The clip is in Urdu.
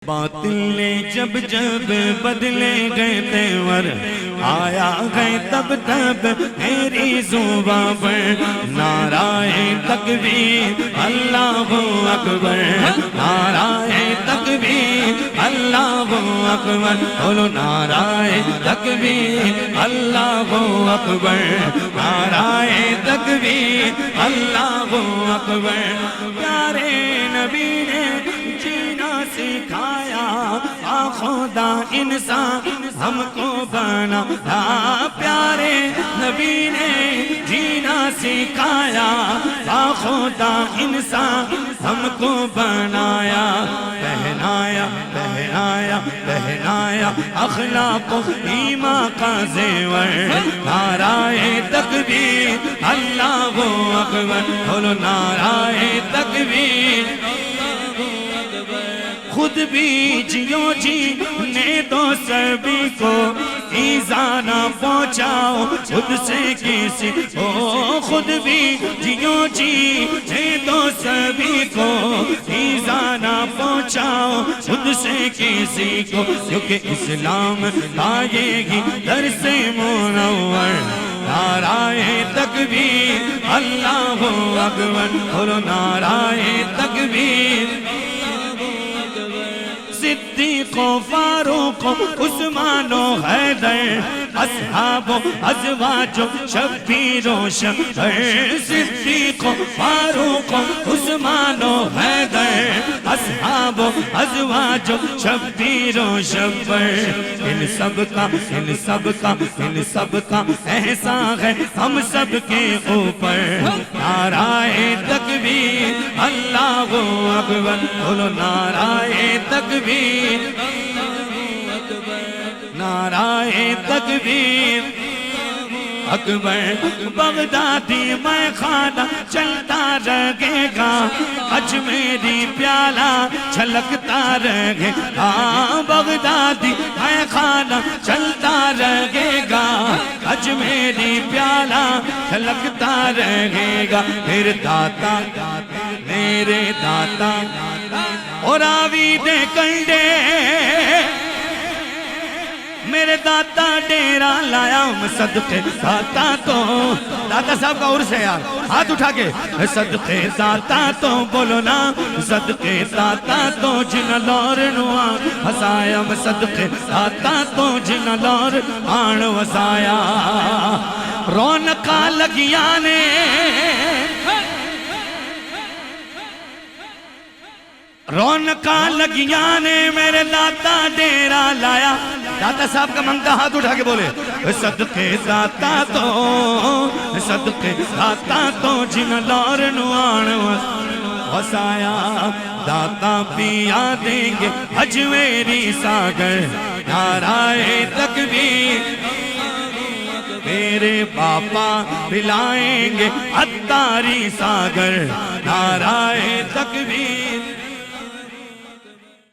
باطل نے جب جب بدلے گئے تیور آیا گئے تب تب میری زباں پر نعرہ تکبیر اللہ اکبر، نعرہ تکبیر اللہ اکبر، بولو نعرہ تکبیر اللہ اکبر، نعرہ تکبیر اللہ اکبر۔ پیارے نبی نے جینا سکھایا، خدا انسان ہم کو بنایا۔ پیارے نبی نے جینا سکھایا، خدا انسان ہم کو بنایا۔ پہنایا پہنایا پہنایا اخلاق و ایمان کا زیور، نعرہ تکبیر اللہ اکبر، بولو نعرہ تکبیر۔ خود بھی جیو جینے دو سبھی کو ایذا نہ پہنچاؤ خود سے کسی کو، خود بھی جیو جینے دو سبھی کو ایذا نہ پہنچاؤ خود سے کسی کو، کیونکہ اسلام آئے گی در سے منور، نعرہ تکبیر اللہ اکبر، بولو نعرہ تکبیر۔ صدیق و فاروق و عثمان و حیدر، اصحاب و ازواج و شبیر و شبر، صدیق و فاروق و عثمان و حیدر، اصحاب و ازواج و شبیر و شبر۔ ان سب کا ان سب کا ان سب کا احسان ہے ہم سب کے اوپر، نعرہ تکبیر اللہ اکبر، بولو نعرہ تکبیر، نعرہ تکبیر اکبر۔ بغدادی میں خانہ چلتا رہے گا، اجمیری پیالہ چھلکتا رہے گا، بغدادی میں خانہ چلتا رہے گا، اجمیری پیالہ چھلکتا رہے گا۔ میرے داتا میرے داتا اور آوی دے کنڈے، میرے داتا ڈیرا لایا ہوں صدقے داتا تو، داتا صاحب کا عرص ہے یار، ہاتھ اٹھا کے صدقے داتا تو بولو نا، صدقے داتا تو جن لور نوان ہسایا، صدقے داتا تو جن لور آن وسایا۔ رونقاں لگیاں نے رونقاں لگیاں نے میرے داتا ڈیرا لایا، داتا صاحب کا منگتا ہاتھ اٹھا کے بولے صدقے داتا تو، صدقے داتا تو جن لور نوان وسایا۔ داتا پیا دیں گے اجمیری ساگر، نعرہ تکبیر۔ میرے باپا پلائیں گے عطاری ساگر، نعرہ تکبیر۔